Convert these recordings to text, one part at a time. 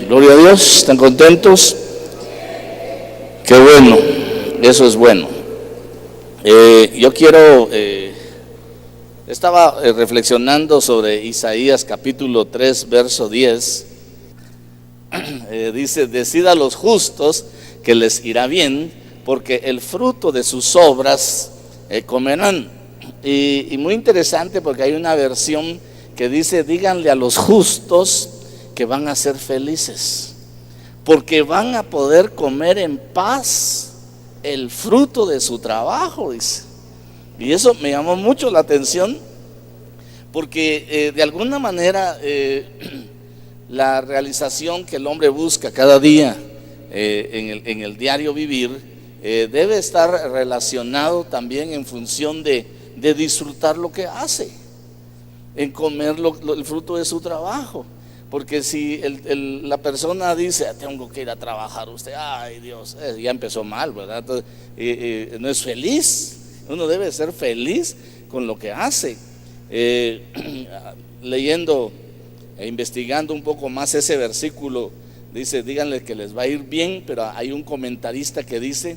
Gloria a Dios, ¿están contentos? Qué bueno, eso es bueno. Estaba reflexionando sobre Isaías capítulo 3, verso 10. Dice: decid a los justos que les irá bien, porque el fruto de sus obras comerán. Y muy interesante, porque hay una versión que dice: díganle a los justos que van a ser felices, porque van a poder comer en paz el fruto de su trabajo, dice. Y eso me llamó mucho la atención, porque de alguna manera la realización que el hombre busca cada día en el diario vivir debe estar relacionado también en función de disfrutar lo que hace, en comer el fruto de su trabajo. Porque si la persona dice: tengo que ir a trabajar, usted, ay Dios, ya empezó mal, ¿verdad? Entonces, no es feliz. Uno debe ser feliz con lo que hace. Leyendo e investigando un poco más ese versículo, dice: díganle que les va a ir bien, pero hay un comentarista que dice: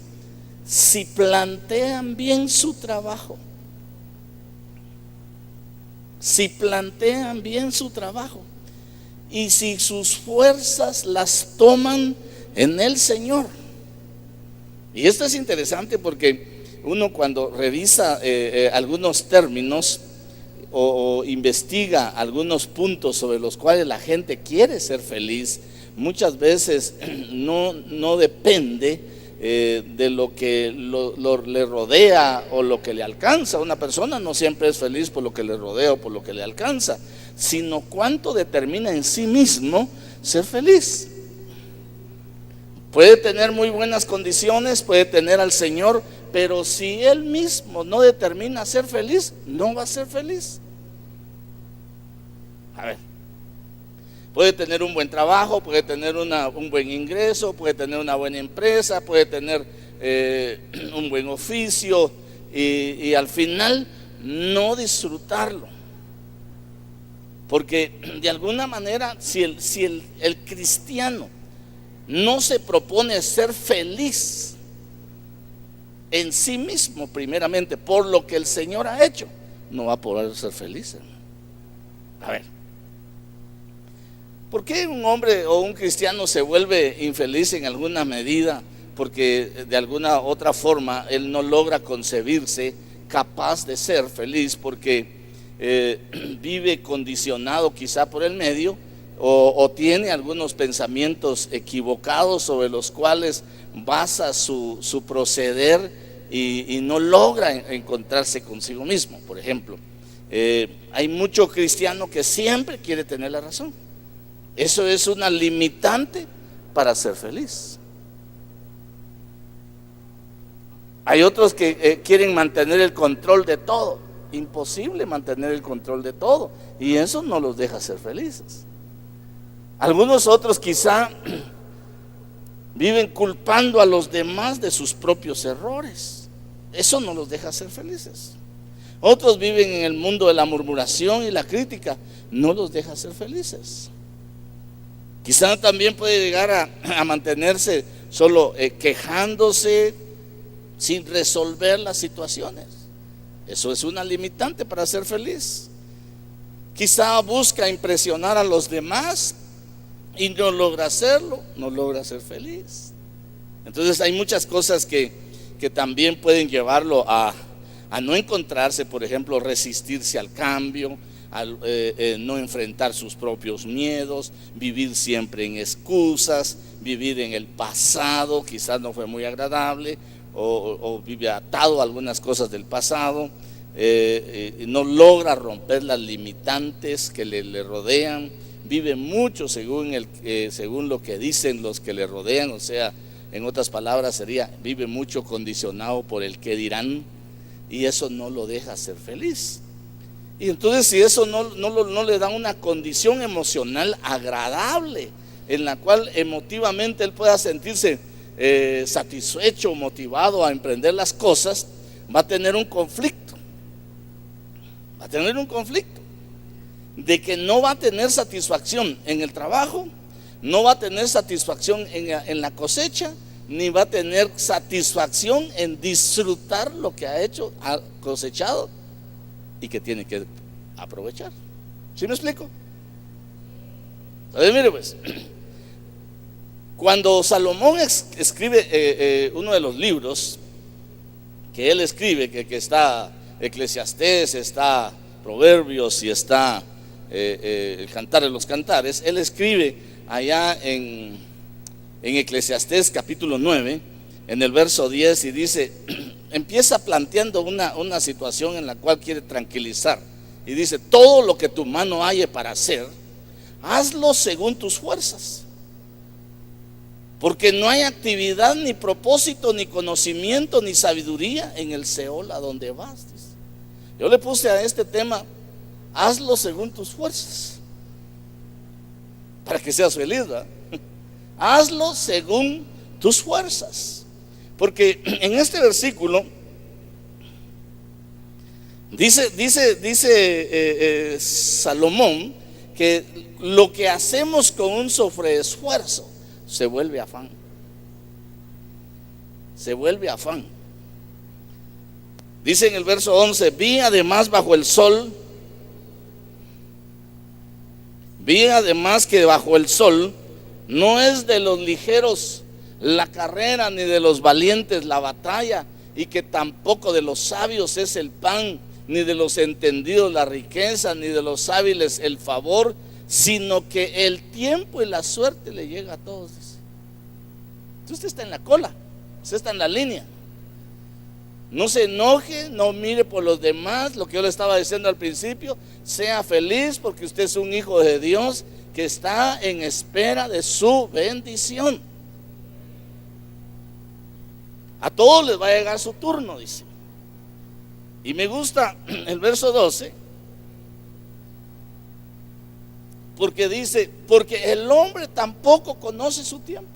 si plantean bien su trabajo, si plantean bien su trabajo, y si sus fuerzas las toman en el Señor. Y esto es interesante, porque uno, cuando revisa algunos términos o investiga algunos puntos sobre los cuales la gente quiere ser feliz, muchas veces no depende de lo que le rodea o lo que le alcanza. Una persona no siempre es feliz por lo que le rodea o por lo que le alcanza, sino cuánto determina en sí mismo ser feliz. Puede tener muy buenas condiciones, puede tener al Señor, pero si él mismo no determina ser feliz, no va a ser feliz. A ver, puede tener un buen trabajo, puede tener un buen ingreso, puede tener una buena empresa, puede tener un buen oficio, y al final no disfrutarlo. Porque de alguna manera, si el cristiano no se propone ser feliz en sí mismo, primeramente por lo que el Señor ha hecho, no va a poder ser feliz, hermano. A ver, ¿por qué un hombre o un cristiano se vuelve infeliz en alguna medida? Porque de alguna otra forma él no logra concebirse capaz de ser feliz, porque vive condicionado quizá por el medio, o tiene algunos pensamientos equivocados sobre los cuales basa su proceder, y no logra encontrarse consigo mismo. Por ejemplo, hay mucho cristiano que siempre quiere tener la razón. Eso es una limitante para ser feliz. Hay otros que quieren mantener el control de todo. Imposible mantener el control de todo, y eso no los deja ser felices. Algunos otros quizá viven culpando a los demás de sus propios errores. Eso no los deja ser felices. Otros viven en el mundo de la murmuración y la crítica. No los deja ser felices. Quizá también puede llegar a mantenerse solo quejándose sin resolver las situaciones. Eso es una limitante para ser feliz. Quizá busca impresionar a los demás y no logra hacerlo, no logra ser feliz. Entonces hay muchas cosas que también pueden llevarlo a no encontrarse. Por ejemplo, resistirse al cambio, no enfrentar sus propios miedos, vivir siempre en excusas, vivir en el pasado, quizás no fue muy agradable, o vive atado a algunas cosas del pasado, no logra romper las limitantes que le rodean, vive mucho según lo que dicen los que le rodean. O sea, en otras palabras sería, vive mucho condicionado por el qué dirán, y eso no lo deja ser feliz. Y entonces, si eso no le da una condición emocional agradable, en la cual emotivamente él pueda sentirse satisfecho, motivado a emprender las cosas, va a tener un conflicto. Va a tener un conflicto de que no va a tener satisfacción en el trabajo, no va a tener satisfacción en la cosecha, ni va a tener satisfacción en disfrutar lo que ha hecho, ha cosechado y que tiene que aprovechar. ¿Sí me explico? Entonces, mire pues, cuando Salomón escribe uno de los libros que él escribe, que está Eclesiastés, está Proverbios y está el Cantar de los Cantares, él escribe allá en Eclesiastés capítulo 9, en el verso 10, y dice, empieza planteando una situación en la cual quiere tranquilizar, y dice: todo lo que tu mano halle para hacer, hazlo según tus fuerzas, porque no hay actividad, ni propósito, ni conocimiento, ni sabiduría en el Seol a donde vas, dice. Yo le puse a este tema: hazlo según tus fuerzas, para que seas feliz, ¿verdad? Hazlo según tus fuerzas, porque en este versículo dice Salomón que lo que hacemos con un sobreesfuerzo se vuelve afán. Se vuelve afán. Dice en el verso 11: vi además que bajo el sol no es de los ligeros la carrera, ni de los valientes la batalla, y que tampoco de los sabios es el pan, ni de los entendidos la riqueza, ni de los hábiles el favor, sino que el tiempo y la suerte le llega a todos, dice. Entonces usted está en la cola, usted está en la línea. No se enoje, no mire por los demás, lo que yo le estaba diciendo al principio. Sea feliz porque usted es un hijo de Dios que está en espera de su bendición. A todos les va a llegar su turno, dice. Y me gusta el verso 12, porque dice: porque el hombre tampoco conoce su tiempo.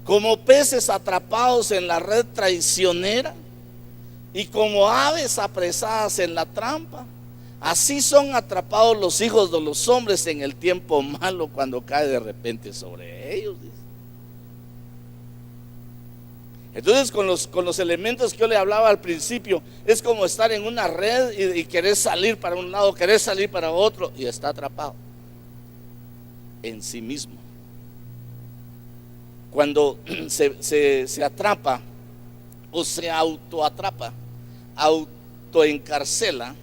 Como peces atrapados en la red traicionera, y como aves apresadas en la trampa, así son atrapados los hijos de los hombres en el tiempo malo, cuando cae de repente sobre ellos, dice. Entonces con los elementos que yo le hablaba al principio, es como estar en una red y querer salir para un lado, querer salir para otro, y está atrapado en sí mismo. Cuando se atrapa o se autoatrapa, autoencarcela,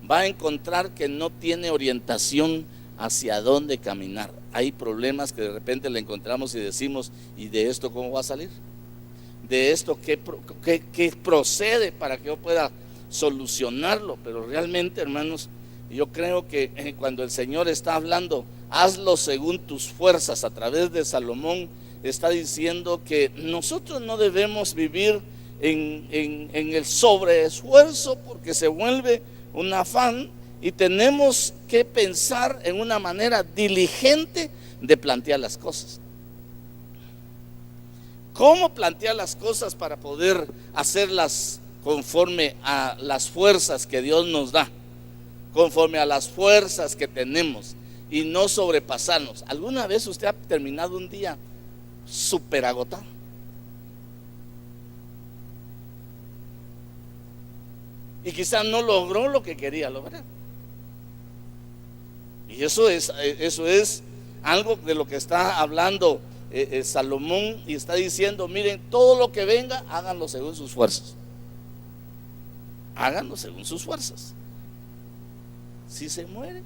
va a encontrar que no tiene orientación hacia dónde caminar. Hay problemas que de repente le encontramos y decimos: ¿y de esto cómo va a salir? ¿De esto qué procede para que yo pueda solucionarlo? Pero realmente, hermanos, yo creo que cuando el Señor está hablando, hazlo según tus fuerzas, a través de Salomón, está diciendo que nosotros no debemos vivir en el sobreesfuerzo, porque se vuelve un afán, y tenemos que pensar en una manera diligente de plantear las cosas. ¿Cómo plantear las cosas para poder hacerlas conforme a las fuerzas que Dios nos da, conforme a las fuerzas que tenemos, y no sobrepasarnos? ¿Alguna vez usted ha terminado un día súper agotado? Y quizás no logró lo que quería lograr. Y eso es algo de lo que está hablando Salomón, y está diciendo: miren, todo lo que venga, háganlo según sus fuerzas. Háganlo según sus fuerzas. Si se muere,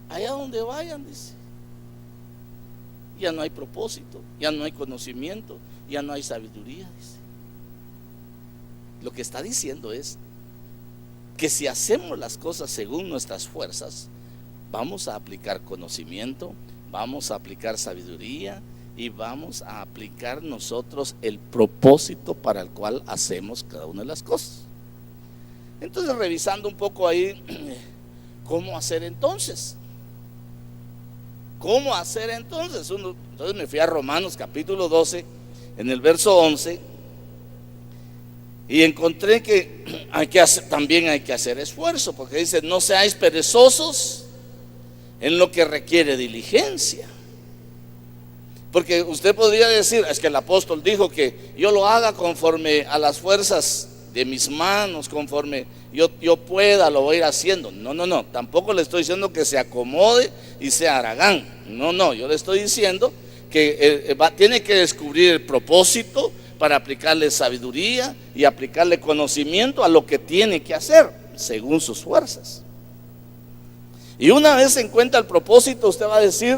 allá donde vayan, dice, ya no hay propósito, ya no hay conocimiento, ya no hay sabiduría, dice. Lo que está diciendo es que si hacemos las cosas según nuestras fuerzas, vamos a aplicar conocimiento, vamos a aplicar sabiduría, y vamos a aplicar nosotros el propósito para el cual hacemos cada una de las cosas. Entonces, revisando un poco ahí, ¿cómo hacer entonces? ¿Cómo hacer entonces? Entonces me fui a Romanos capítulo 12, en el verso 11, Y encontré que también hay que hacer esfuerzo, porque dice: no seáis perezosos en lo que requiere diligencia. Porque usted podría decir: es que el apóstol dijo que yo lo haga conforme a las fuerzas de mis manos, conforme yo pueda, lo voy a ir haciendo. No, tampoco le estoy diciendo que se acomode y sea haragán. No, yo le estoy diciendo que tiene que descubrir el propósito para aplicarle sabiduría y aplicarle conocimiento a lo que tiene que hacer según sus fuerzas. Y una vez se encuentra el propósito, usted va a decir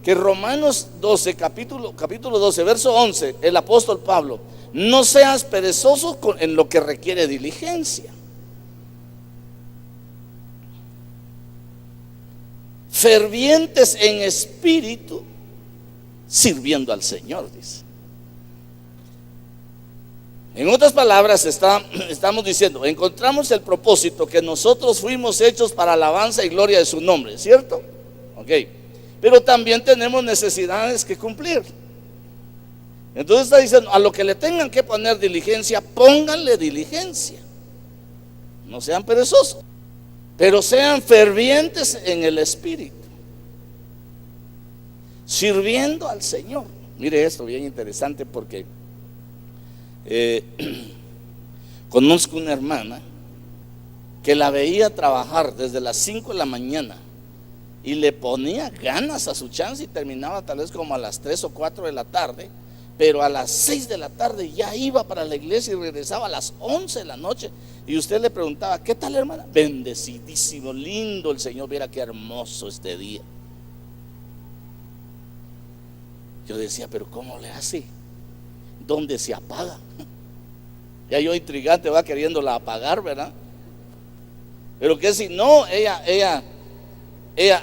que Romanos 12, capítulo 12, verso 11, el apóstol Pablo: no seas perezoso en lo que requiere diligencia, fervientes en espíritu, sirviendo al Señor, dice. En otras palabras, estamos diciendo, encontramos el propósito, que nosotros fuimos hechos para alabanza y gloria de su nombre, ¿cierto? Ok. Pero también tenemos necesidades que cumplir. Entonces está diciendo: a lo que le tengan que poner diligencia, pónganle diligencia. No sean perezosos, pero sean fervientes en el espíritu, sirviendo al Señor. Mire esto, bien interesante, porque conozco una hermana que la veía trabajar desde las 5 de la mañana y le ponía ganas a su chance, y terminaba tal vez como a las 3 o 4 de la tarde, pero a las 6 de la tarde ya iba para la iglesia y regresaba a las 11 de la noche. Y usted le preguntaba: ¿qué tal, hermana? Bendecidísimo, lindo el Señor, viera qué hermoso este día. Yo decía: pero ¿cómo le hace? ¿Dónde se apaga? Ya yo intrigante va queriéndola apagar, ¿verdad? Pero que si no, ella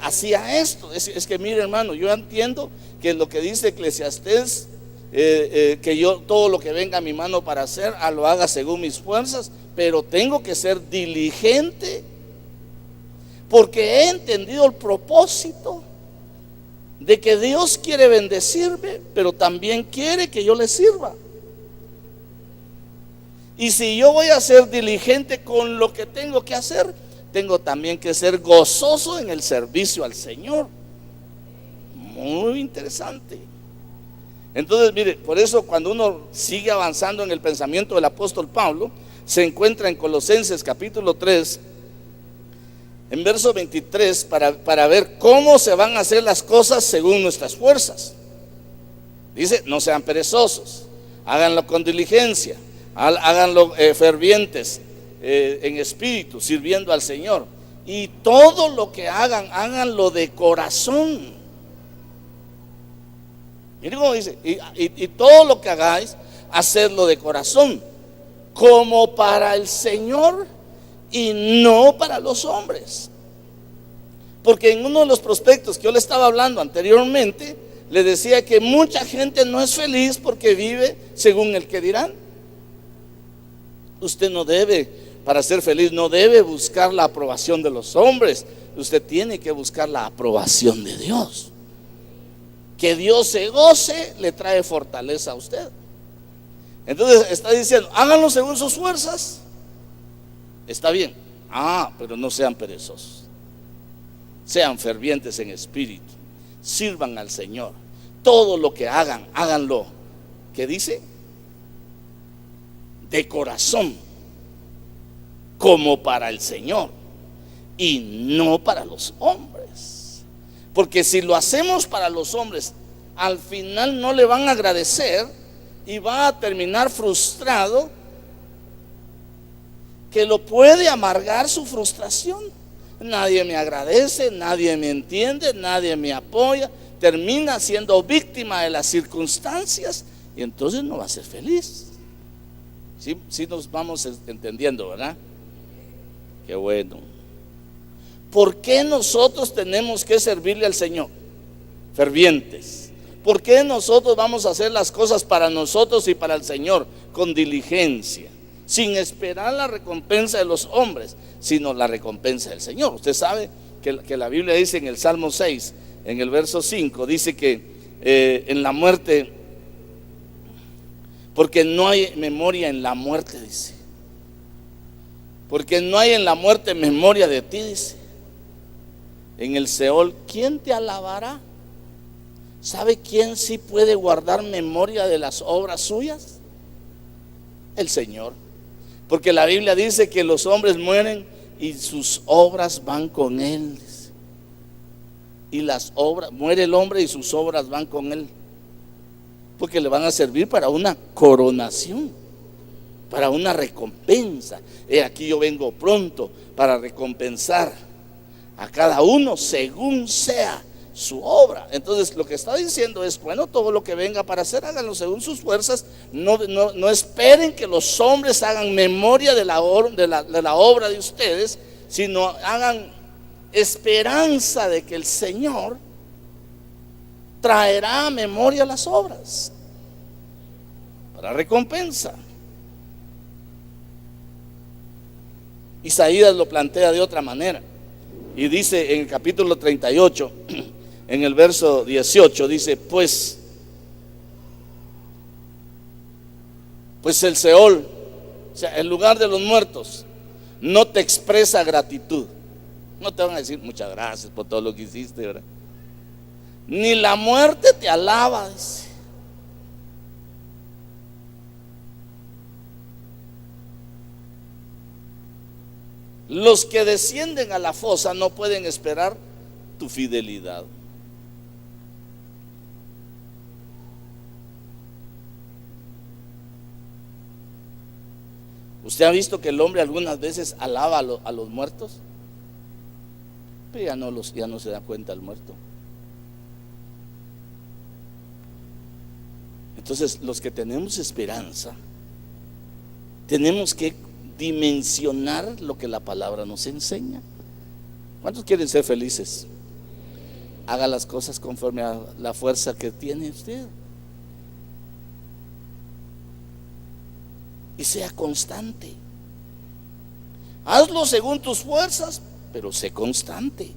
hacía esto. Es que mire, hermano, yo entiendo que lo que dice Eclesiastés, que yo todo lo que venga a mi mano para hacer, lo haga según mis fuerzas, pero tengo que ser diligente, porque he entendido el propósito de que Dios quiere bendecirme, pero también quiere que yo le sirva. Y si yo voy a ser diligente con lo que tengo que hacer, tengo también que ser gozoso en el servicio al Señor. Muy interesante. Entonces, mire, por eso cuando uno sigue avanzando en el pensamiento del apóstol Pablo, se encuentra en Colosenses capítulo 3, en verso 23, para ver cómo se van a hacer las cosas según nuestras fuerzas. Dice: no sean perezosos, háganlo con diligencia, háganlo fervientes en espíritu, sirviendo al Señor. Y todo lo que hagan, háganlo de corazón. Miren cómo dice: y todo lo que hagáis, hacedlo de corazón, como para el Señor y no para los hombres. Porque en uno de los prospectos que yo le estaba hablando anteriormente, le decía que mucha gente no es feliz porque vive según el que dirán. Usted no debe, para ser feliz, no debe buscar la aprobación de los hombres. Usted tiene que buscar la aprobación de Dios. Que Dios se goce le trae fortaleza a usted. Entonces está diciendo: háganlo según sus fuerzas. Está bien, pero no sean perezosos, sean fervientes en espíritu, sirvan al Señor. Todo lo que hagan, háganlo, ¿qué dice? De corazón, como para el Señor y no para los hombres. Porque si lo hacemos para los hombres, al final no le van a agradecer y va a terminar frustrado, que lo puede amargar su frustración. Nadie me agradece, nadie me entiende, nadie me apoya. Termina siendo víctima de las circunstancias y entonces no va a ser feliz. Sí nos vamos entendiendo, ¿verdad? Qué bueno. ¿Por qué nosotros tenemos que servirle al Señor? Fervientes. ¿Por qué nosotros vamos a hacer las cosas para nosotros y para el Señor? Con diligencia, sin esperar la recompensa de los hombres, sino la recompensa del Señor. Usted sabe que la Biblia dice en el Salmo 6, en el verso 5, dice que en la muerte, porque no hay memoria en la muerte, dice. Porque no hay en la muerte memoria de ti, dice. En el Seol, ¿quién te alabará? ¿Sabe quién sí puede guardar memoria de las obras suyas? El Señor. Porque la Biblia dice que los hombres mueren y sus obras van con él, dice. Y las obras, muere el hombre y sus obras van con él, porque le van a servir para una coronación, para una recompensa. Aquí yo vengo pronto para recompensar a cada uno según sea su obra. Entonces lo que está diciendo es, bueno, todo lo que venga para hacer, háganlo según sus fuerzas. No esperen que los hombres hagan memoria de la obra de ustedes, sino hagan esperanza de que el Señor traerá a memoria las obras para recompensa. Isaías lo plantea de otra manera y dice en el capítulo 38, en el verso 18, dice: pues el Seol, o sea, el lugar de los muertos, no te expresa gratitud. No te van a decir muchas gracias por todo lo que hiciste, ¿verdad? Ni la muerte te alaba, dice. Los que descienden a la fosa no pueden esperar tu fidelidad. ¿Usted ha visto que el hombre algunas veces alaba a los muertos? Pero ya no se da cuenta el muerto. Entonces, los que tenemos esperanza, tenemos que dimensionar lo que la palabra nos enseña. ¿Cuántos quieren ser felices? Haga las cosas conforme a la fuerza que tiene usted. Y sea constante. Hazlo según tus fuerzas, pero sé constante.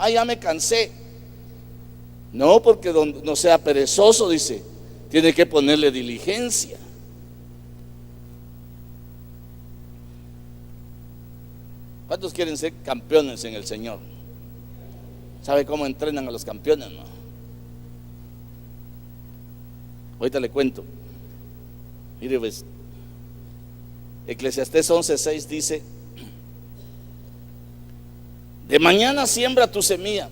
Ya me cansé. No, porque no sea perezoso, dice. Tiene que ponerle diligencia. ¿Cuántos quieren ser campeones en el Señor? ¿Sabe cómo entrenan a los campeones? No. Ahorita le cuento. Mire, pues, Eclesiastés 11:6 dice: de mañana siembra tu semilla.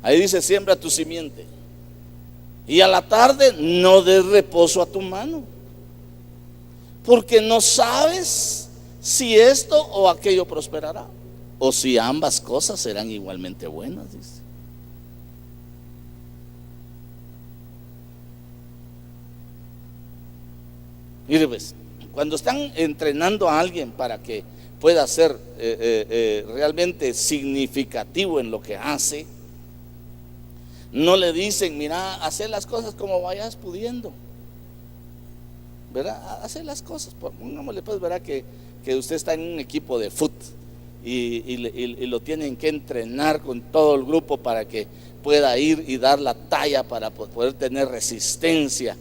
Ahí dice: siembra tu simiente. Y a la tarde no des reposo a tu mano, porque no sabes si esto o aquello prosperará, o si ambas cosas serán igualmente buenas, dice. Mire, pues, cuando están entrenando a alguien para que pueda ser realmente significativo en lo que hace, no le dicen: mira, hacer las cosas como vayas pudiendo, ¿verdad? Hacer las cosas, pongámosle pues, ¿verdad? Que usted está en un equipo de fútbol y lo tienen que entrenar con todo el grupo para que pueda ir y dar la talla, para poder tener resistencia,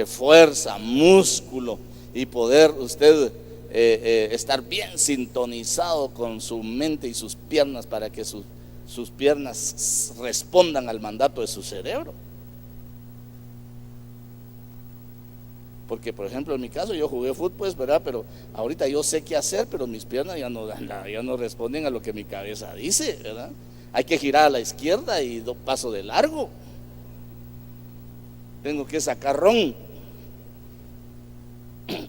fuerza, músculo, y poder usted estar bien sintonizado con su mente y sus piernas, para que sus piernas respondan al mandato de su cerebro. Porque, por ejemplo, en mi caso, yo jugué fútbol, pues, ¿verdad? Pero ahorita yo sé qué hacer, pero mis piernas ya no responden a lo que mi cabeza dice, ¿verdad? Hay que girar a la izquierda y paso de largo. Tengo que sacar ron.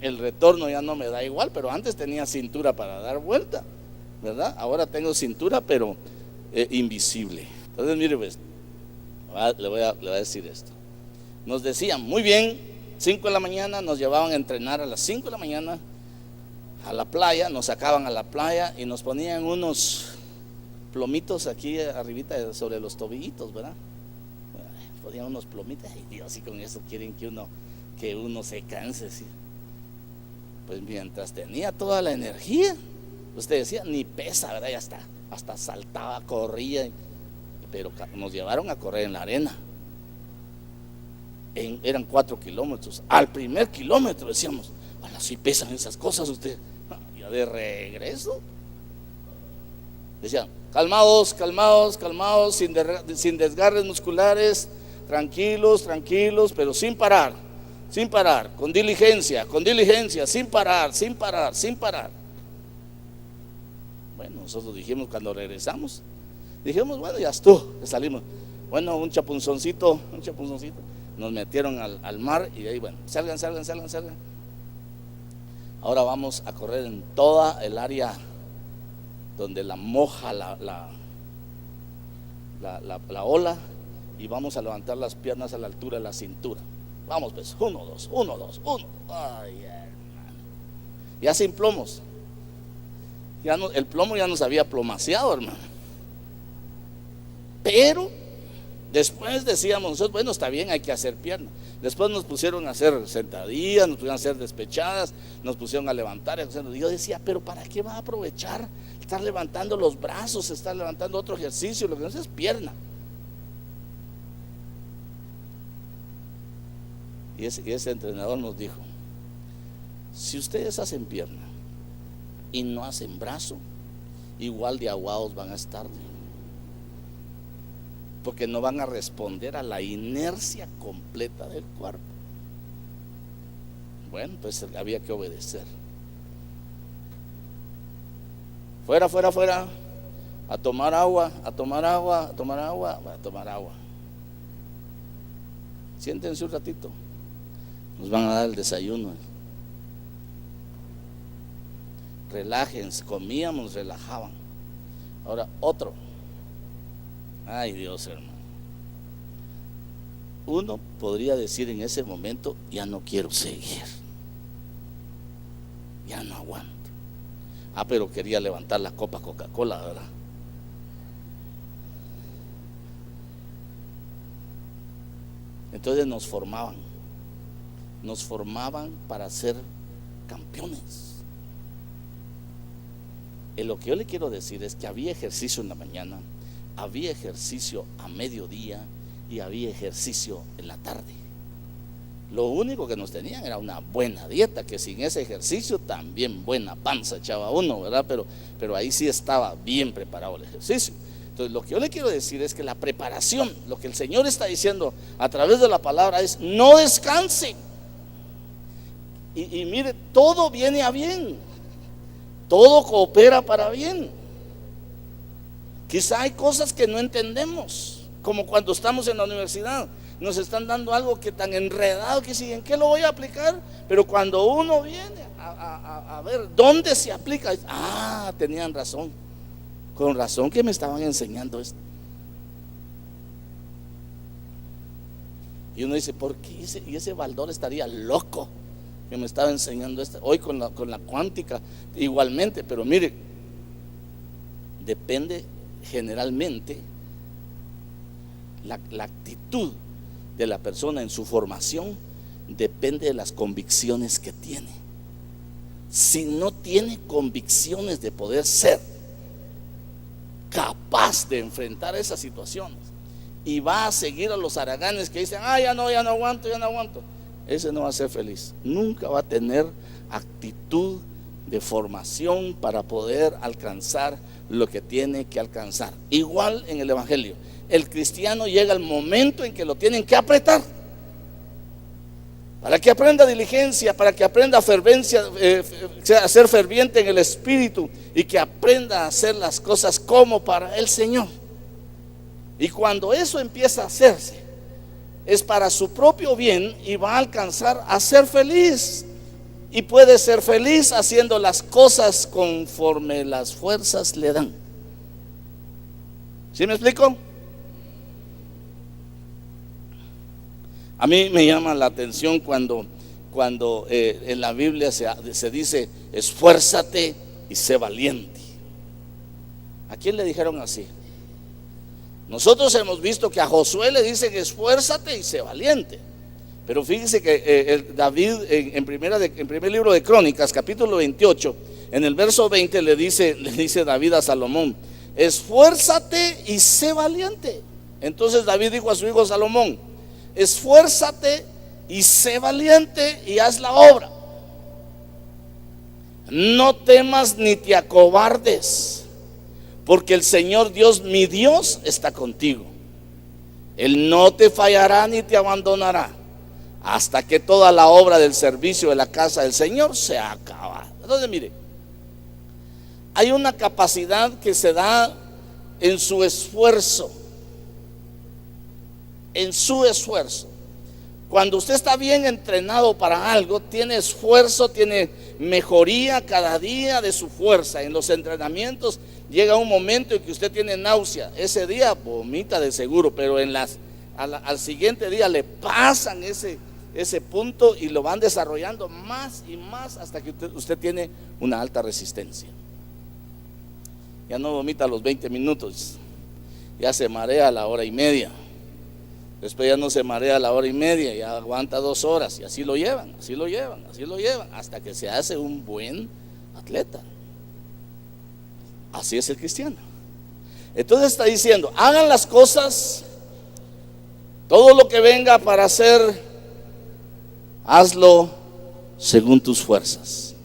El retorno ya no me da igual, pero antes tenía cintura para dar vuelta, ¿verdad? Ahora tengo cintura, pero invisible. Entonces, mire, pues, le voy a decir esto. Nos decían, muy bien, 5 de la mañana nos llevaban a entrenar a las 5 de la mañana a la playa, nos sacaban a la playa y nos ponían unos plomitos aquí arribita sobre los tobillitos, ¿verdad? Ponían unos plomitos, y Dios, y con eso quieren que uno se canse, ¿sí? Pues mientras tenía toda la energía, usted decía, ni pesa, ¿verdad? Ya hasta saltaba, corría, pero nos llevaron a correr en la arena. Eran 4 kilómetros. Al primer kilómetro decíamos, Bueno, si pesan esas cosas usted. Ya de regreso. Decían, calmados, calmados, calmados, sin desgarres musculares, tranquilos, tranquilos, pero sin parar, con diligencia, sin parar, sin parar, sin parar. Bueno, nosotros dijimos cuando regresamos, dijimos, bueno, ya estuvo, ya salimos. Bueno, un chapunzoncito, nos metieron al mar y de ahí, bueno, salgan. Ahora vamos a correr en toda el área donde la moja la ola, y vamos a levantar las piernas a la altura de la cintura. Vamos pues, 1, 2, 1, 2, 1. Ay, hermano. Ya sin plomos. Ya no, el plomo ya nos había plomaseado, hermano. Pero después decíamos nosotros, bueno, está bien, hay que hacer piernas. Después nos pusieron a hacer sentadillas, nos pusieron a hacer despechadas, nos pusieron a levantar. Y yo decía, pero ¿para qué va a aprovechar estar levantando los brazos, estar levantando otro ejercicio? Lo que no es pierna. Y ese entrenador nos dijo, si ustedes hacen pierna y no hacen brazo, igual de aguados van a estar, porque no van a responder a la inercia completa del cuerpo. Bueno, pues había que obedecer. Fuera, a tomar agua. Siéntense un ratito, nos van a dar el desayuno. Relájense, comíamos, relajaban. Ahora otro. Ay, Dios, hermano. Uno podría decir en ese momento, ya no quiero seguir, ya no aguanto. Pero quería levantar la copa Coca-Cola, ¿verdad? Entonces nos formaban para ser campeones. Y lo que yo le quiero decir es que había ejercicio en la mañana, había ejercicio a mediodía y había ejercicio en la tarde. Lo único que nos tenían era una buena dieta, que sin ese ejercicio también buena panza echaba uno, ¿verdad? Pero ahí sí estaba bien preparado el ejercicio. Entonces lo que yo le quiero decir es que la preparación, lo que el Señor está diciendo a través de la palabra es: no descansen. Y mire, todo viene a bien, todo coopera para bien. Quizá hay cosas que no entendemos, como cuando estamos en la universidad, nos están dando algo que tan enredado que si en qué lo voy a aplicar, pero cuando uno viene a ver dónde se aplica, tenían razón, con razón que me estaban enseñando esto. Y uno dice, ¿por qué ese Baldor estaría loco que me estaba enseñando esto? Hoy con la cuántica igualmente, pero mire, depende generalmente la actitud de la persona en su formación, depende de las convicciones que tiene. Si no tiene convicciones de poder ser capaz de enfrentar esas situaciones y va a seguir a los haraganes que dicen, ya no aguanto, ese no va a ser feliz, nunca va a tener actitud de formación para poder alcanzar lo que tiene que alcanzar. Igual en el evangelio, el cristiano llega al momento en que lo tienen que apretar para que aprenda diligencia, para que aprenda fervencia, a ser ferviente en el espíritu, y que aprenda a hacer las cosas como para el Señor. Y cuando eso empieza a hacerse, es para su propio bien y va a alcanzar a ser feliz. Y puede ser feliz haciendo las cosas conforme las fuerzas le dan. ¿Sí me explico? A mí me llama la atención cuando en la Biblia se dice, esfuérzate y sé valiente. ¿A quién le dijeron así? Nosotros hemos visto que a Josué le dicen, esfuérzate y sé valiente. Pero fíjense que David en primer libro de Crónicas, capítulo 28, en el verso 20 le dice David a Salomón, esfuérzate y sé valiente. Entonces David dijo a su hijo Salomón, esfuérzate y sé valiente y haz la obra. no temas ni te acobardes, porque el Señor Dios, mi Dios, está contigo. Él no te fallará ni te abandonará hasta que toda la obra del servicio de la casa del Señor sea acabada. Entonces, mire, hay una capacidad que se da en su esfuerzo. En su esfuerzo. Cuando usted está bien entrenado para algo, tiene esfuerzo, tiene mejoría cada día de su fuerza. En los entrenamientos llega un momento en que usted tiene náusea. Ese día vomita de seguro, pero al siguiente día le pasan ese punto y lo van desarrollando más y más hasta que usted tiene una alta resistencia. Ya no vomita a los 20 minutos, ya se marea a la hora y media. Después ya no se marea a la hora y media, ya aguanta 2 horas, y así lo llevan, hasta que se hace un buen atleta. Así es el cristiano. Entonces está diciendo, hagan las cosas, todo lo que venga para hacer, hazlo según tus fuerzas.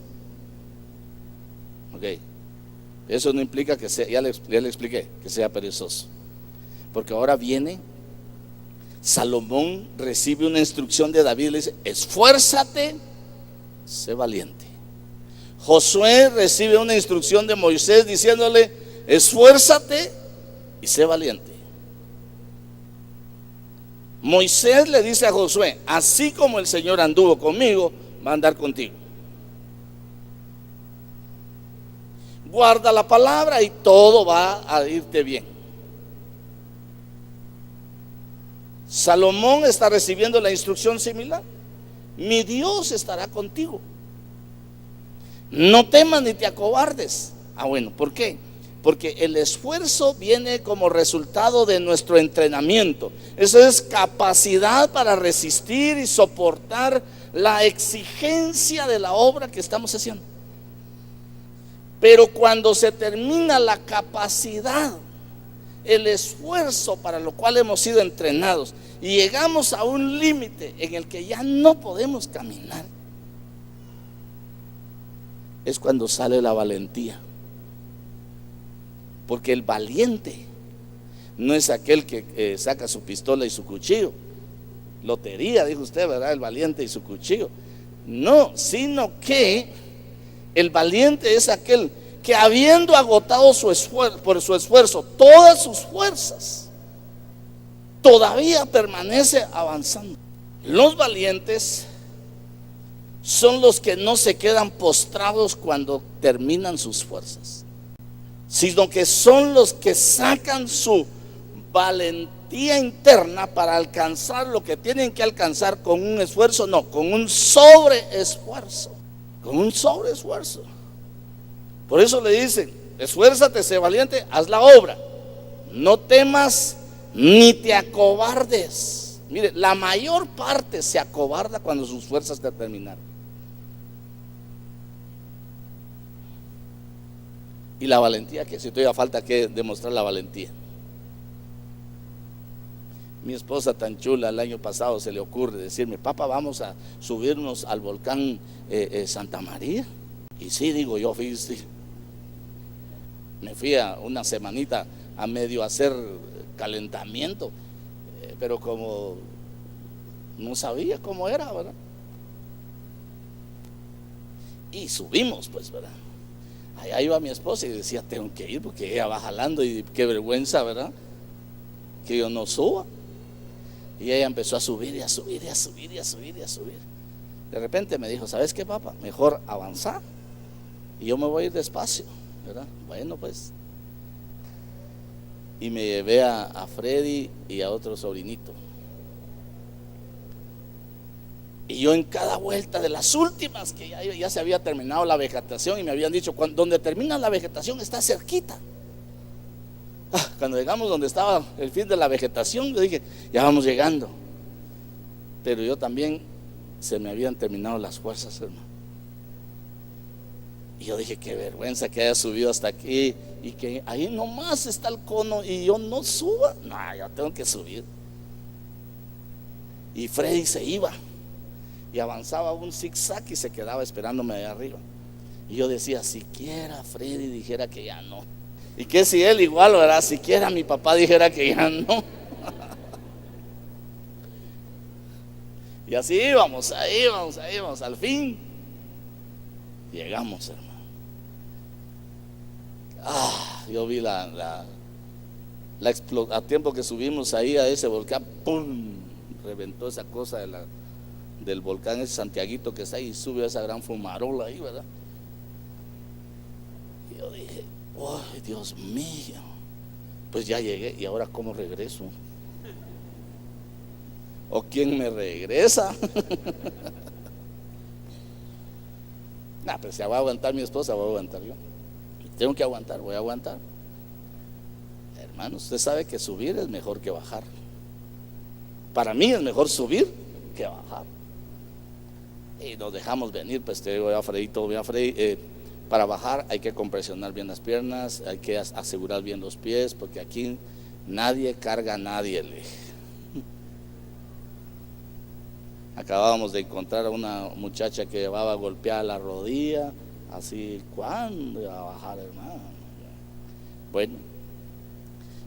Ok. Eso no implica que sea, ya le expliqué, que sea perezoso. Porque ahora viene Salomón, recibe una instrucción de David, le dice, esfuérzate, sé valiente. Josué recibe una instrucción de Moisés diciéndole, esfuérzate y sé valiente. Moisés le dice a Josué, así como el Señor anduvo conmigo, va a andar contigo. Guarda la palabra y todo va a irte bien. Salomón está recibiendo la instrucción similar. Mi Dios estará contigo. No temas ni te acobardes. Bueno, ¿por qué? Porque el esfuerzo viene como resultado de nuestro entrenamiento. Eso es capacidad para resistir y soportar la exigencia de la obra que estamos haciendo. Pero cuando se termina la capacidad, el esfuerzo para lo cual hemos sido entrenados, y llegamos a un límite en el que ya no podemos caminar, es cuando sale la valentía. Porque el valiente no es aquel que saca su pistola y su cuchillo. Lotería, dijo usted, ¿verdad? El valiente y su cuchillo. No, sino que el valiente es aquel que, habiendo agotado su esfuerzo, por su esfuerzo, todas sus fuerzas, todavía permanece avanzando. Los valientes son los que no se quedan postrados cuando terminan sus fuerzas, sino que son los que sacan su valentía interna para alcanzar lo que tienen que alcanzar con un esfuerzo, no, con un sobreesfuerzo. Con un sobreesfuerzo. Por eso le dicen, esfuérzate, sé valiente, haz la obra, no temas ni te acobardes. Mire, la mayor parte se acobarda cuando sus fuerzas terminaron. Y la valentía, que si todavía falta que demostrar la valentía. Mi esposa tan chula, el año pasado se le ocurre decirme, papá, vamos a subirnos al volcán Santa María. Y sí, digo yo, fíjate, me fui a una semanita a medio hacer calentamiento, pero como no sabía cómo era, ¿verdad? Y subimos, pues, ¿verdad? Allá iba mi esposa y decía, tengo que ir porque ella va jalando y qué vergüenza, ¿verdad? Que yo no suba. Y ella empezó a subir y a subir y a subir y a subir y a subir. De repente me dijo, ¿sabes qué, papá? Mejor avanzar y yo me voy a ir despacio, ¿verdad? Bueno, pues. Y me llevé a Freddy y a otro sobrinito. Y yo en cada vuelta de las últimas, que ya se había terminado la vegetación y me habían dicho, donde termina la vegetación está cerquita. Cuando llegamos donde estaba el fin de la vegetación, yo dije, ya vamos llegando. Pero yo también se me habían terminado las fuerzas, hermano. Y yo dije, qué vergüenza que haya subido hasta aquí y que ahí nomás está el cono y yo no suba. No, yo tengo que subir. Y Freddy se iba y avanzaba un zigzag y se quedaba esperándome allá arriba. Y yo decía, siquiera Freddy dijera que ya no. Y que si él igual, ¿verdad? Siquiera mi papá dijera que ya no. Y así íbamos, ahí vamos. Al fin llegamos, hermano. Yo vi a tiempo que subimos ahí a ese volcán, ¡pum! Reventó esa cosa del volcán, ese Santiaguito que está ahí, y subió esa gran fumarola ahí, ¿verdad? Y yo dije, ¡ay, Dios mío! Pues ya llegué, ¿y ahora cómo regreso? ¿O quién me regresa? Pues si va a aguantar mi esposa, voy a aguantar yo. Tengo que aguantar, voy a aguantar. Hermano, usted sabe que subir es mejor que bajar. Para mí es mejor subir que bajar. Y nos dejamos venir, pues te digo, para bajar hay que compresionar bien las piernas, hay que asegurar bien los pies, porque aquí nadie carga a nadie. Acabábamos de encontrar a una muchacha que llevaba golpeada la rodilla, así, ¿cuándo iba a bajar, hermano? Bueno,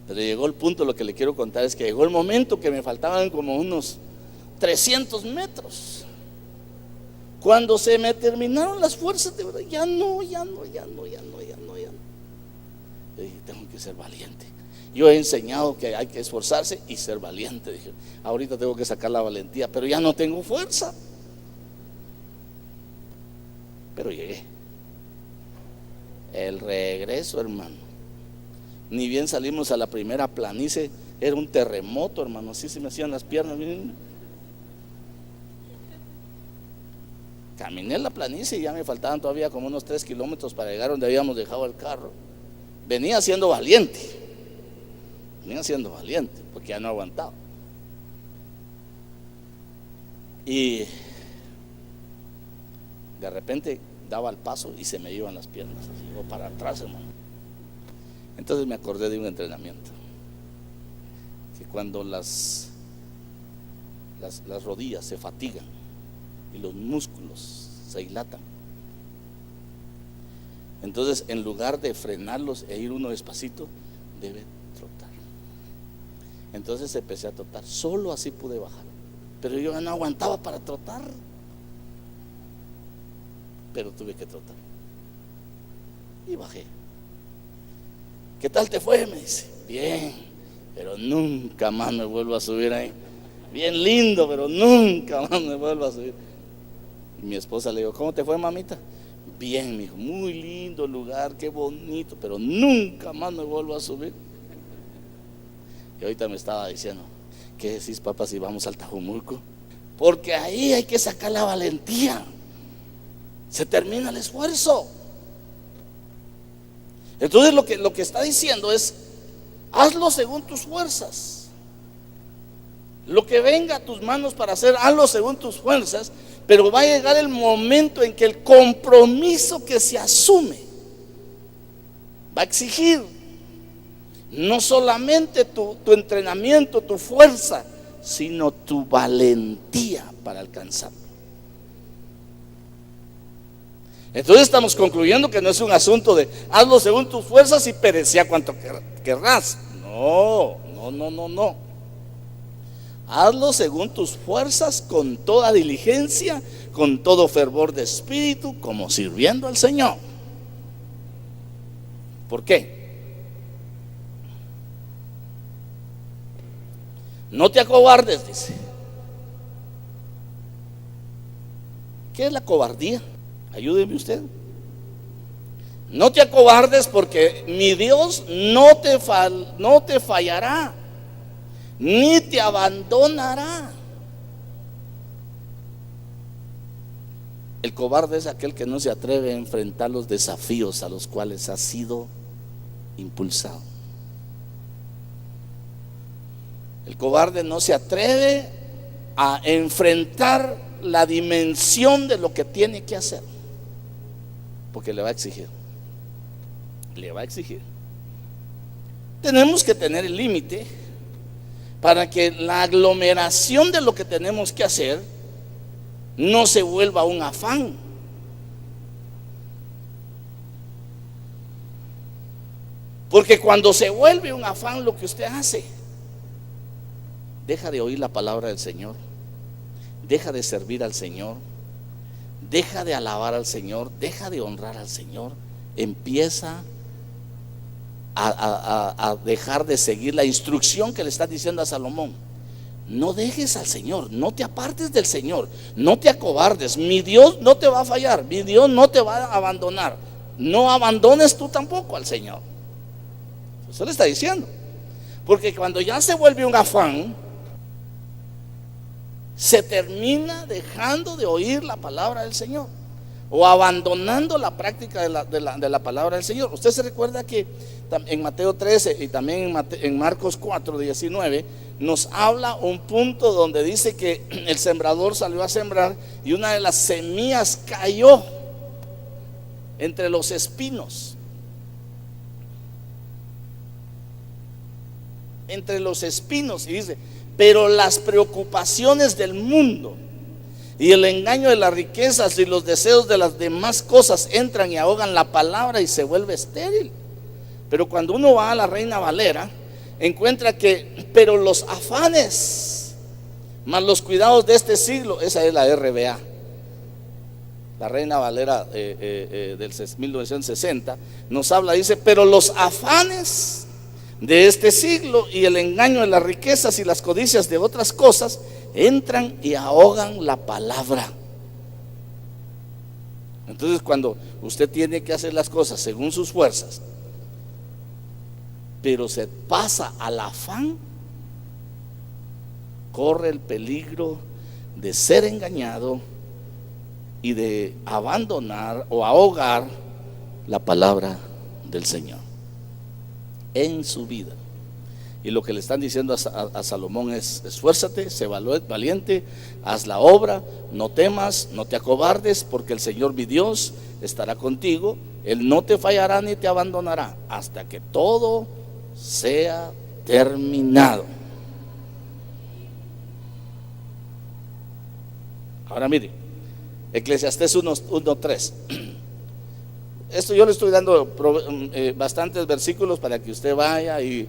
pero llegó el punto, lo que le quiero contar es que llegó el momento que me faltaban como unos 300 metros. Cuando se me terminaron las fuerzas, de verdad, ya no. Yo dije, tengo que ser valiente. Yo he enseñado que hay que esforzarse y ser valiente. Dije, ahorita tengo que sacar la valentía, pero ya no tengo fuerza. Pero llegué. El regreso, hermano. Ni bien salimos a la primera planicie, era un terremoto, hermano. Así se me hacían las piernas. Caminé la planicie y ya me faltaban todavía como unos 3 kilómetros para llegar donde habíamos dejado el carro. Venía siendo valiente, porque ya no aguantaba. Y de repente daba el paso y se me iban las piernas, así, o para atrás, hermano. Entonces me acordé de un entrenamiento, que cuando las rodillas se fatigan y los músculos se dilatan, entonces en lugar de frenarlos e ir uno despacito, debe trotar. Entonces empecé a trotar, solo así pude bajar, pero yo no aguantaba para trotar, pero tuve que trotar y bajé. ¿Qué tal te fue? Me dice. Bien, pero nunca más me vuelvo a subir ahí. Bien lindo, pero nunca más me vuelvo a subir. Y mi esposa le dijo, ¿cómo te fue, mamita? Bien, me dijo, muy lindo lugar, qué bonito, pero nunca más me vuelvo a subir. Y ahorita me estaba diciendo, ¿qué decís, papá, si vamos al Tajumulco? Porque ahí hay que sacar la valentía. Se termina el esfuerzo. Entonces lo que está diciendo es, hazlo según tus fuerzas. Lo que venga a tus manos para hacer, hazlo según tus fuerzas. Pero va a llegar el momento en que el compromiso que se asume va a exigir no solamente tu entrenamiento, tu fuerza, sino tu valentía para alcanzarlo. Entonces estamos concluyendo que no es un asunto de hazlo según tus fuerzas y perecía cuanto querrás. No. Hazlo según tus fuerzas, con toda diligencia, con todo fervor de espíritu, como sirviendo al Señor. ¿Por qué? No te acobardes, dice. ¿Qué es la cobardía? Ayúdeme usted. No te acobardes, porque mi Dios no te fallará, ni te abandonará. El cobarde es aquel que no se atreve a enfrentar los desafíos a los cuales ha sido impulsado. El cobarde no se atreve a enfrentar la dimensión de lo que tiene que hacer, porque le va a exigir. Tenemos que tener el límite para que la aglomeración de lo que tenemos que hacer no se vuelva un afán. Porque cuando se vuelve un afán lo que usted hace, deja de oír la palabra del Señor, deja de servir al Señor, deja de alabar al Señor, deja de honrar al Señor, empieza a dejar de seguir la instrucción que le está diciendo a Salomón. No dejes al Señor, no te apartes del Señor, no te acobardes. Mi Dios no te va a fallar, mi Dios no te va a abandonar. No abandones tú tampoco al Señor. Eso le está diciendo. Porque cuando ya se vuelve un afán, se termina dejando de oír la palabra del Señor o abandonando la práctica de la palabra del Señor. Usted se recuerda que en Mateo 13 y también en Marcos 4, 19 nos habla un punto donde dice que el sembrador salió a sembrar y una de las semillas cayó entre los espinos. Entre los espinos, y dice: pero las preocupaciones del mundo y el engaño de las riquezas y los deseos de las demás cosas entran y ahogan la palabra y se vuelve estéril. Pero cuando uno va a la Reina Valera, encuentra que, pero los afanes, más los cuidados de este siglo, esa es la RBA, la Reina Valera del 1960, nos habla, dice: pero los afanes de este siglo y el engaño de las riquezas y las codicias de otras cosas entran y ahogan la palabra. Entonces, cuando usted tiene que hacer las cosas según sus fuerzas, pero se pasa al afán, corre el peligro de ser engañado y de abandonar o ahogar la palabra del Señor en su vida. Y lo que le están diciendo a Salomón es: esfuérzate, sé valiente, haz la obra, no temas, no te acobardes, porque el Señor mi Dios estará contigo. Él no te fallará ni te abandonará hasta que todo sea terminado. Ahora mire, Eclesiastés 1:3. Esto yo le estoy dando bastantes versículos para que usted vaya y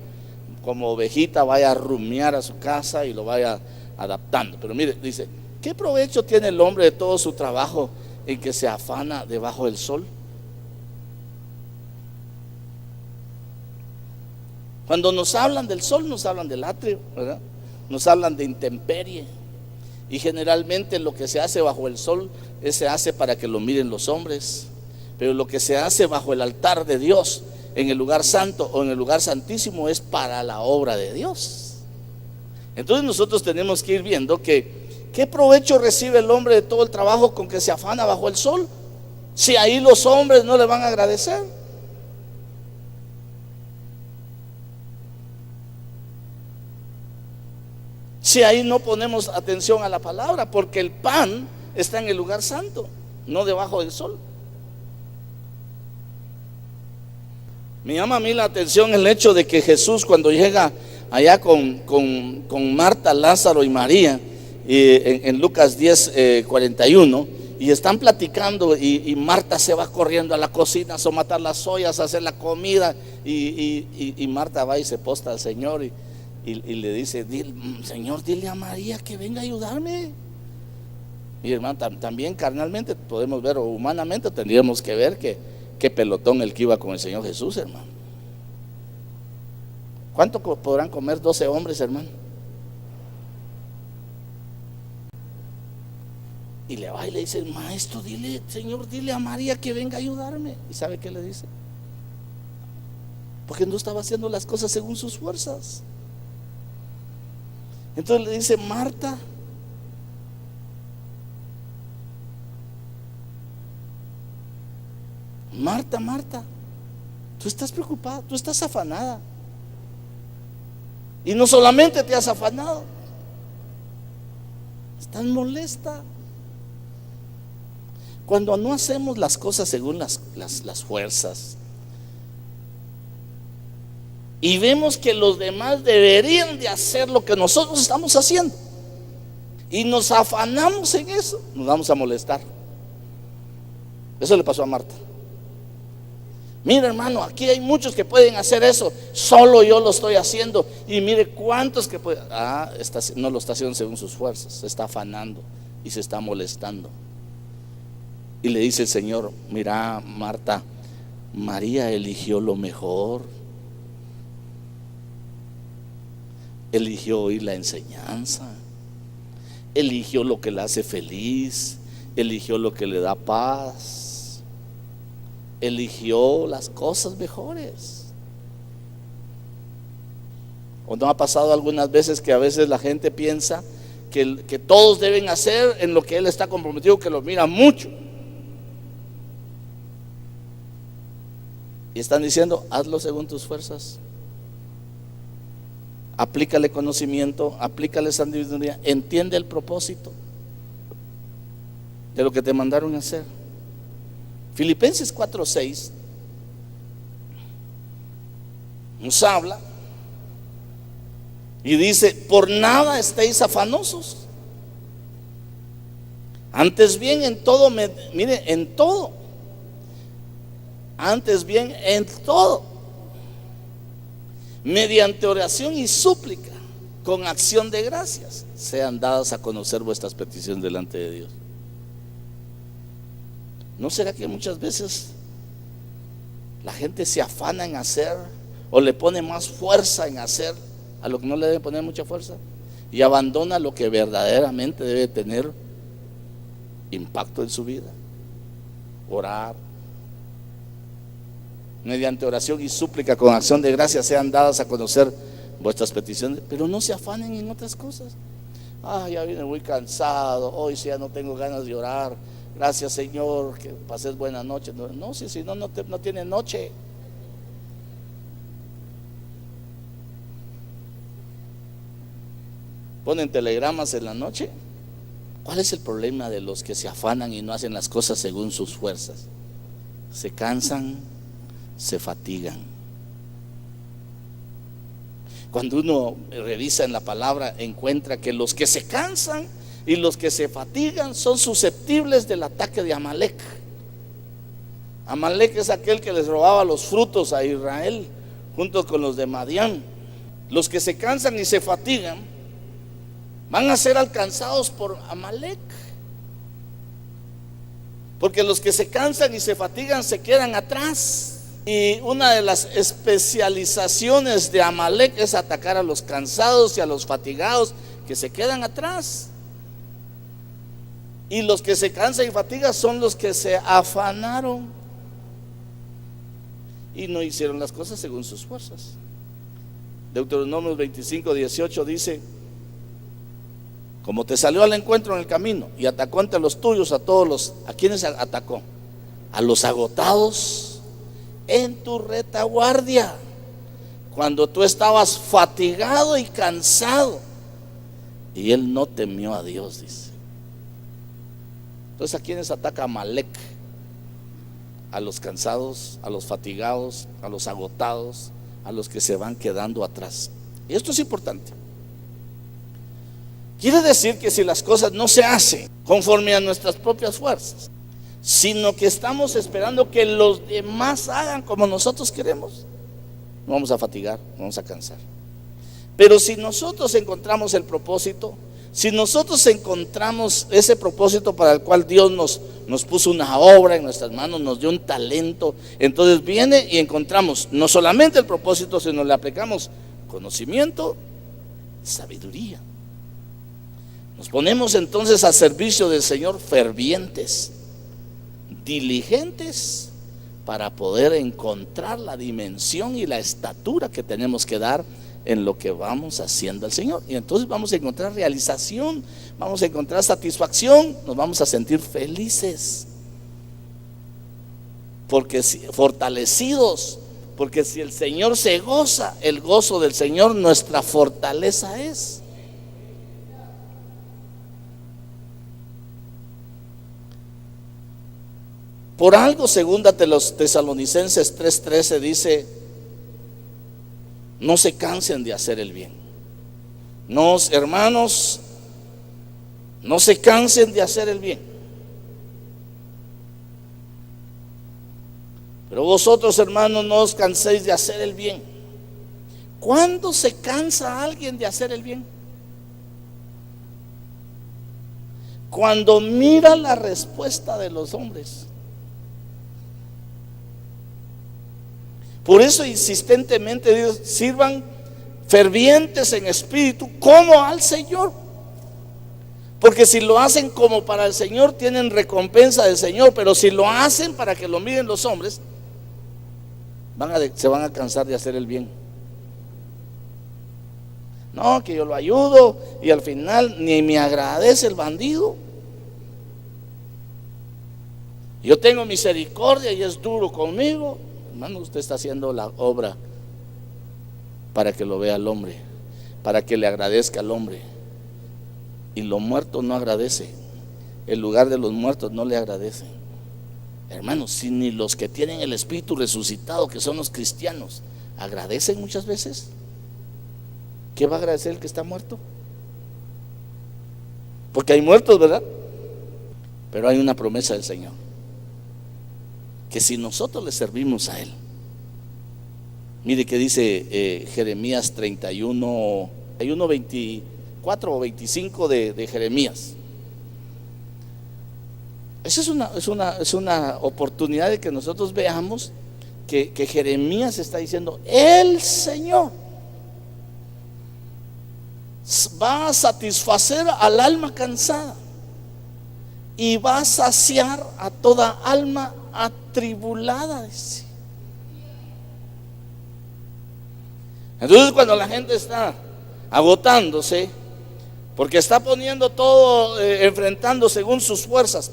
como ovejita vaya a rumiar a su casa y lo vaya adaptando. Pero mire, dice: ¿qué provecho tiene el hombre de todo su trabajo en que se afana debajo del sol? Cuando nos hablan del sol, nos hablan del atrio, ¿verdad? Nos hablan de intemperie. Y generalmente lo que se hace bajo el sol se hace para que lo miren los hombres. Pero lo que se hace bajo el altar de Dios, en el lugar santo o en el lugar santísimo, es para la obra de Dios. Entonces nosotros tenemos que ir viendo que ¿qué provecho recibe el hombre de todo el trabajo con que se afana bajo el sol? Si ahí los hombres no le van a agradecer. Si ahí no ponemos atención a la palabra, porque el pan está en el lugar santo, no debajo del sol. Me llama a mí la atención el hecho de que Jesús, cuando llega allá con Marta, Lázaro y María, en Lucas 10:41, y están platicando, y Marta se va corriendo a la cocina a somatar las ollas, a hacer la comida, y Marta va y se posta al Señor y le dice: Señor, dile a María que venga a ayudarme. Y hermano, también carnalmente podemos ver, o humanamente tendríamos que ver qué pelotón el que iba con el Señor Jesús, hermano. ¿Cuánto podrán comer 12 hombres, hermano? Y le va y le dice: maestro, dile, Señor, dile a María que venga a ayudarme. ¿Y sabe qué le dice? Porque no estaba haciendo las cosas según sus fuerzas. Entonces le dice: Marta, Marta, tú estás preocupada, tú estás afanada. Y no solamente te has afanado, estás molesta. Cuando no hacemos las cosas según las fuerzas y vemos que los demás deberían de hacer lo que nosotros estamos haciendo y nos afanamos en eso, nos vamos a molestar. Eso le pasó a Marta. Mira, hermano, aquí hay muchos que pueden hacer eso, solo yo lo estoy haciendo. Y mire cuántos que pueden. No lo está haciendo según sus fuerzas, se está afanando y se está molestando. Y le dice el Señor: mira, Marta, María eligió lo mejor. Eligió oír la enseñanza, eligió lo que le hace feliz, eligió lo que le da paz, eligió las cosas mejores. ¿O no ha pasado algunas veces que a veces la gente piensa que todos deben hacer en lo que él está comprometido, que lo mira mucho? Y están diciendo: hazlo según tus fuerzas. Aplícale conocimiento, aplícale sabiduría, entiende el propósito de lo que te mandaron a hacer. Filipenses 4:6 nos habla y dice: por nada estéis afanosos, antes bien en todo, mediante oración y súplica, con acción de gracias, sean dadas a conocer vuestras peticiones delante de Dios. ¿No será que muchas veces la gente se afana en hacer, o le pone más fuerza en hacer a lo que no le debe poner mucha fuerza, y abandona lo que verdaderamente debe tener impacto en su vida? Orar. Mediante oración y súplica con acción de gracias sean dadas a conocer vuestras peticiones. Pero no se afanen en otras cosas. Ya vine muy cansado, hoy sí ya no tengo ganas de orar. Gracias, Señor, que pases buena noche. No, si no tiene noche. Ponen telegramas en la noche. ¿Cuál es el problema de los que se afanan y no hacen las cosas según sus fuerzas? Se cansan, se fatigan. Cuando uno revisa en la palabra, encuentra que los que se cansan y los que se fatigan son susceptibles del ataque de Amalek. Amalek es aquel que les robaba los frutos a Israel junto con los de Madián. Los que se cansan y se fatigan van a ser alcanzados por Amalek, porque los que se cansan y se fatigan se quedan atrás. Y una de las especializaciones de Amalek es atacar a los cansados y a los fatigados que se quedan atrás. Y los que se cansan y fatigan son los que se afanaron y no hicieron las cosas según sus fuerzas. Deuteronomio 25:18 dice: como te salió al encuentro en el camino y atacó ante los tuyos ¿a quiénes atacó? A los agotados en tu retaguardia, cuando tú estabas fatigado y cansado, y él no temió a Dios, dice. Entonces, ¿a quiénes ataca Amalek? A los cansados, a los fatigados, a los agotados, a los que se van quedando atrás. Y esto es importante. Quiere decir que si las cosas no se hacen conforme a nuestras propias fuerzas, sino que estamos esperando que los demás hagan como nosotros queremos, no vamos a fatigar, no vamos a cansar. Pero si nosotros encontramos el propósito, si nosotros encontramos ese propósito para el cual Dios nos puso una obra en nuestras manos, nos dio un talento, entonces viene y encontramos no solamente el propósito, sino le aplicamos conocimiento, sabiduría. Nos ponemos entonces a servicio del Señor fervientes, diligentes, para poder encontrar la dimensión y la estatura que tenemos que dar en lo que vamos haciendo al Señor. Y entonces vamos a encontrar realización, vamos a encontrar satisfacción, nos vamos a sentir felices, porque fortalecidos, porque si el Señor se goza, el gozo del Señor nuestra fortaleza es. Por algo, segunda de los Tesalonicenses 3:13 dice: no se cansen de hacer el bien. No, hermanos, no se cansen de hacer el bien. Pero vosotros, hermanos, no os canséis de hacer el bien. ¿Cuándo se cansa alguien de hacer el bien? Cuando mira la respuesta de los hombres. Por eso insistentemente Dios, sirvan fervientes en espíritu como al Señor. Porque si lo hacen como para el Señor, tienen recompensa del Señor. Pero si lo hacen para que lo miren los hombres, se van a cansar de hacer el bien. No, que yo lo ayudo y al final ni me agradece el bandido. Yo tengo misericordia y es duro conmigo. Hermano, usted está haciendo la obra para que lo vea el hombre, para que le agradezca al hombre. Y los muertos no agradecen. El lugar de los muertos no le agradecen. Hermanos, si ni los que tienen el espíritu resucitado, que son los cristianos, agradecen muchas veces, ¿qué va a agradecer el que está muerto? Porque hay muertos, ¿verdad? Pero hay una promesa del Señor, que si nosotros le servimos a Él, mire que dice Jeremías 31, 24 o 25 de Jeremías. Esa es una oportunidad de que nosotros veamos que Jeremías está diciendo: el Señor va a satisfacer al alma cansada y va a saciar a toda alma atribulada. Entonces, cuando la gente está agotándose porque está poniendo todo, enfrentando según sus fuerzas,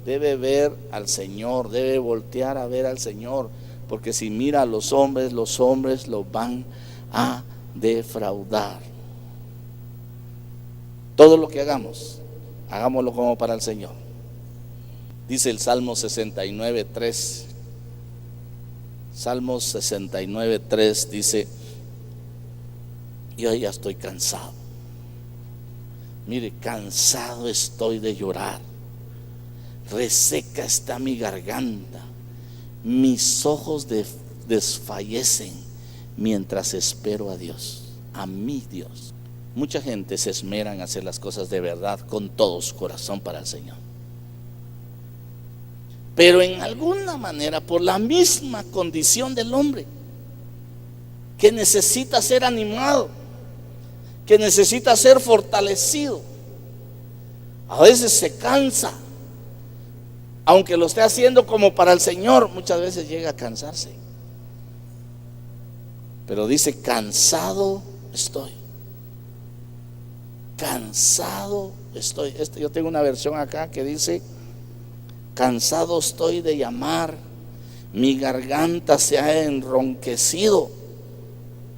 debe ver al Señor, debe voltear a ver al Señor, porque si mira a los hombres lo van a defraudar. Todo lo que hagamos, hagámoslo como para el Señor. Dice el Salmo 69:3. Salmo 69:3 dice: yo ya estoy cansado. Mire, cansado estoy de llorar. Reseca está mi garganta. Mis ojos desfallecen mientras espero a Dios, a mi Dios. Mucha gente se esmera en hacer las cosas de verdad con todo su corazón para el Señor. Pero en alguna manera, por la misma condición del hombre, que necesita ser animado, que necesita ser fortalecido, a veces se cansa. Aunque lo esté haciendo como para el Señor, muchas veces llega a cansarse. Pero dice: cansado estoy. Cansado estoy. Yo tengo una versión acá que dice: cansado estoy de llamar, mi garganta se ha enronquecido,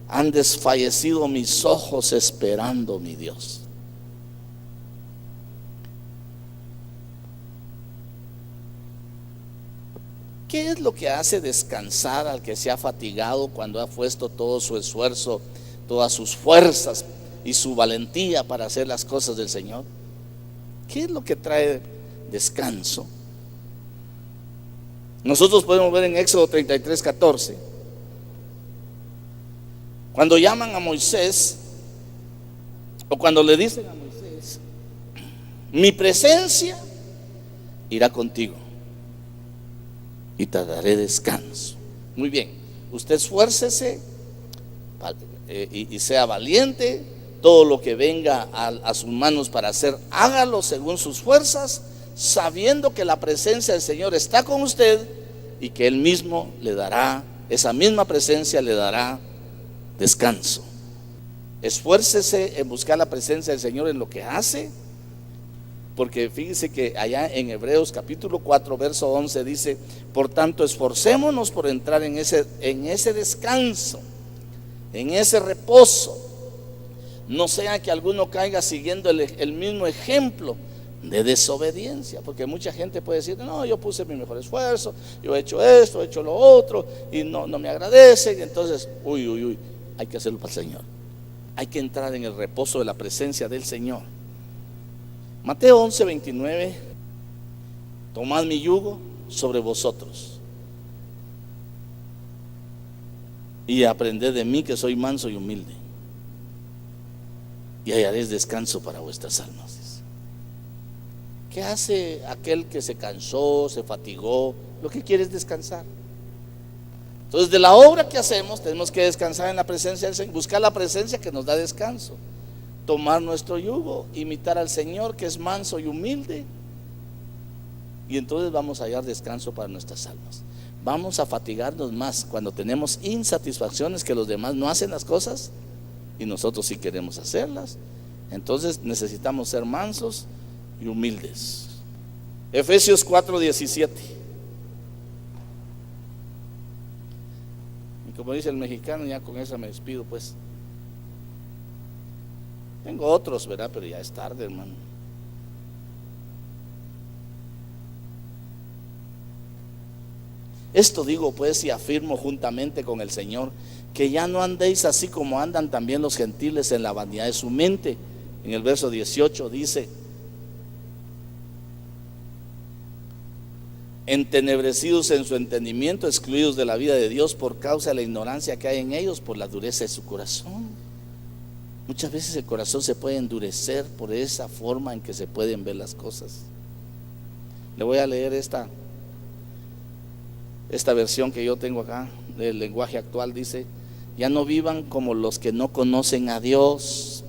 han desfallecido mis ojos esperando mi Dios. ¿Qué es lo que hace descansar al que se ha fatigado cuando ha puesto todo su esfuerzo, todas sus fuerzas y su valentía para hacer las cosas del Señor? ¿Qué es lo que trae descanso? Nosotros podemos ver en Éxodo 33:14, cuando llaman a Moisés, o cuando le dicen a Moisés: mi presencia irá contigo y te daré descanso. Muy bien, usted esfuércese y sea valiente. Todo lo que venga a sus manos para hacer, hágalo según sus fuerzas, sabiendo que la presencia del Señor está con usted y que Él mismo le dará, esa misma presencia le dará descanso. Esfuércese en buscar la presencia del Señor en lo que hace, porque fíjese que allá en Hebreos capítulo 4 verso 11 dice: por tanto esforcémonos por entrar en ese descanso, en ese reposo. No sea que alguno caiga siguiendo el mismo ejemplo de desobediencia, porque mucha gente puede decir: no, yo puse mi mejor esfuerzo, yo he hecho esto, he hecho lo otro y no me agradecen. Entonces, hay que hacerlo para el Señor. Hay que entrar en el reposo de la presencia del Señor. Mateo 11:29: tomad mi yugo sobre vosotros y aprended de mí que soy manso y humilde, y hallaréis descanso para vuestras almas. ¿Qué hace aquel que se cansó, se fatigó? Lo que quiere es descansar. Entonces, de la obra que hacemos, tenemos que descansar en la presencia del Señor, buscar la presencia que nos da descanso, tomar nuestro yugo, imitar al Señor que es manso y humilde, y entonces vamos a hallar descanso para nuestras almas. Vamos a fatigarnos más cuando tenemos insatisfacciones que los demás no hacen las cosas y nosotros sí queremos hacerlas. Entonces necesitamos ser mansos y humildes. Efesios 4:17. Y como dice el mexicano, ya con esa me despido pues. Tengo otros, ¿verdad? Pero ya es tarde, hermano. Esto digo pues y afirmo juntamente con el Señor, que ya no andéis así como andan también los gentiles en la vanidad de su mente. En el verso 18 dice: entenebrecidos en su entendimiento, excluidos de la vida de Dios por causa de la ignorancia que hay en ellos, por la dureza de su corazón. Muchas veces el corazón se puede endurecer por esa forma en que se pueden ver las cosas. Le voy a leer esta versión que yo tengo acá del lenguaje actual. Dice: ya no vivan como los que no conocen a Dios,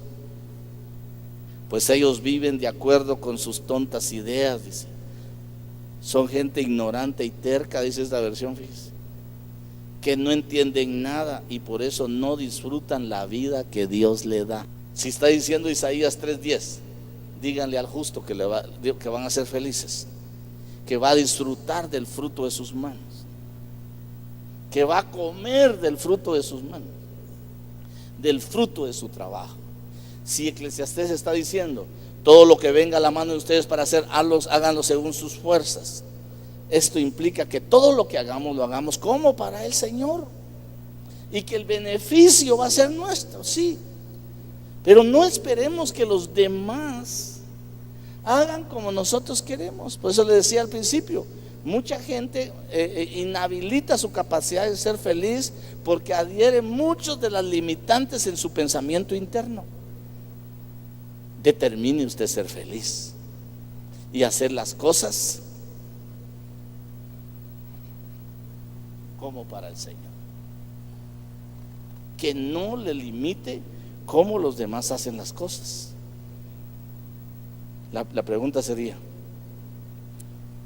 pues ellos viven de acuerdo con sus tontas ideas. Dice: son gente ignorante y terca, dice esta versión, fíjese, que no entienden nada y por eso no disfrutan la vida que Dios le da. Si está diciendo Isaías 3:10, díganle al justo que van a ser felices, que va a disfrutar del fruto de sus manos, que va a comer del fruto de sus manos, del fruto de su trabajo. Si Eclesiastés está diciendo: todo lo que venga a la mano de ustedes para hacer, háganlo según sus fuerzas. Esto implica que todo lo que hagamos, lo hagamos como para el Señor, y que el beneficio va a ser nuestro, sí. Pero no esperemos que los demás hagan como nosotros queremos. Por eso le decía al principio, mucha gente inhabilita su capacidad de ser feliz porque adhiere muchos de las limitantes en su pensamiento interno. Determine usted ser feliz y hacer las cosas como para el Señor. Que no le limite cómo los demás hacen las cosas. La pregunta sería: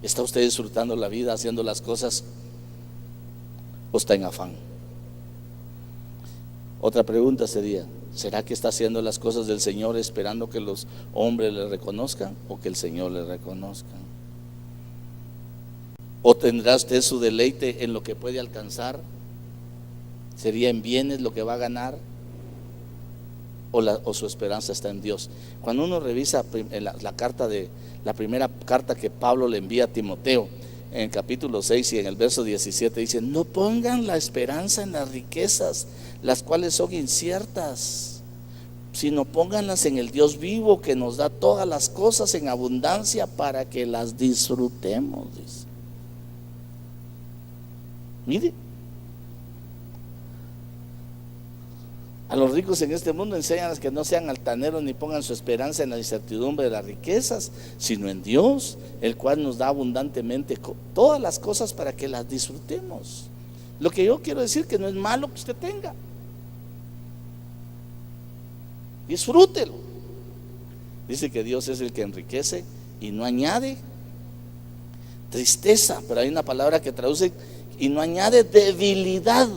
¿está usted disfrutando la vida haciendo las cosas o está en afán? Otra pregunta sería: ¿será que está haciendo las cosas del Señor esperando que los hombres le reconozcan o que el Señor le reconozca? ¿O tendrá usted su deleite en lo que puede alcanzar? ¿Sería en bienes lo que va a ganar? ¿O su esperanza está en Dios? Cuando uno revisa la primera carta que Pablo le envía a Timoteo, en el capítulo 6 y en el verso 17 dice: no pongan la esperanza en las riquezas, las cuales son inciertas, sino pónganlas en el Dios vivo, que nos da todas las cosas en abundancia para que las disfrutemos, dice. Mire, a los ricos en este mundo enseñan que no sean altaneros ni pongan su esperanza en la incertidumbre de las riquezas, sino en Dios, el cual nos da abundantemente todas las cosas para que las disfrutemos. Lo que yo quiero decir que no es malo que usted tenga. Disfrútelo. Dice que Dios es el que enriquece y no añade tristeza, pero hay una palabra que traduce y no añade debilidad.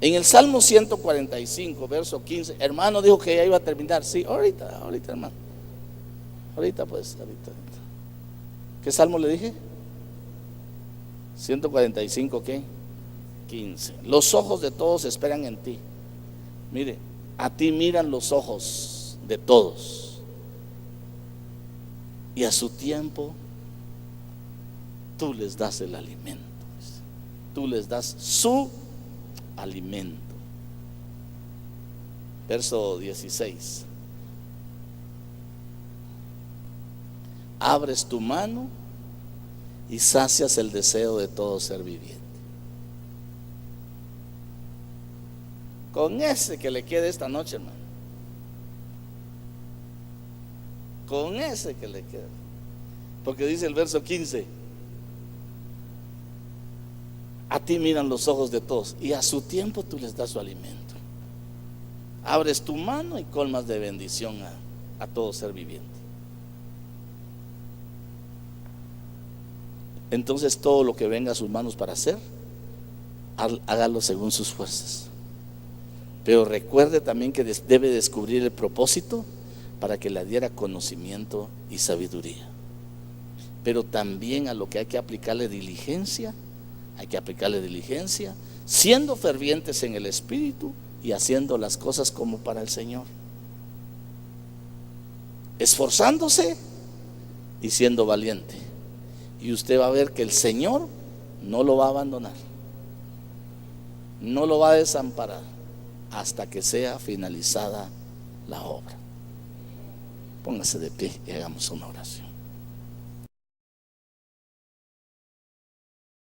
En el Salmo 145, verso 15, hermano dijo que ya iba a terminar. Sí, ahorita hermano. Ahorita. ¿Qué salmo le dije? 145, ¿qué? 15. Los ojos de todos esperan en ti. Mire, a ti miran los ojos de todos, y a su tiempo tú les das el alimento. Tú les das su alimento. Verso 16. Abres tu mano y sacias el deseo de todo ser viviente. Con ese que le quede esta noche, hermano. Con ese que le quede. Porque dice el verso 15: a ti miran los ojos de todos y a su tiempo tú les das su alimento. Abres tu mano y colmas de bendición a todo ser viviente. Entonces todo lo que venga a sus manos para hacer, hágalo según sus fuerzas. Pero recuerde también que debe descubrir el propósito para que le diera conocimiento y sabiduría. Pero también a lo que hay que aplicarle diligencia, siendo fervientes en el Espíritu y haciendo las cosas como para el Señor. Esforzándose y siendo valiente. Y usted va a ver que el Señor no lo va a abandonar, no lo va a desamparar hasta que sea finalizada la obra. Póngase de pie y hagamos una oración.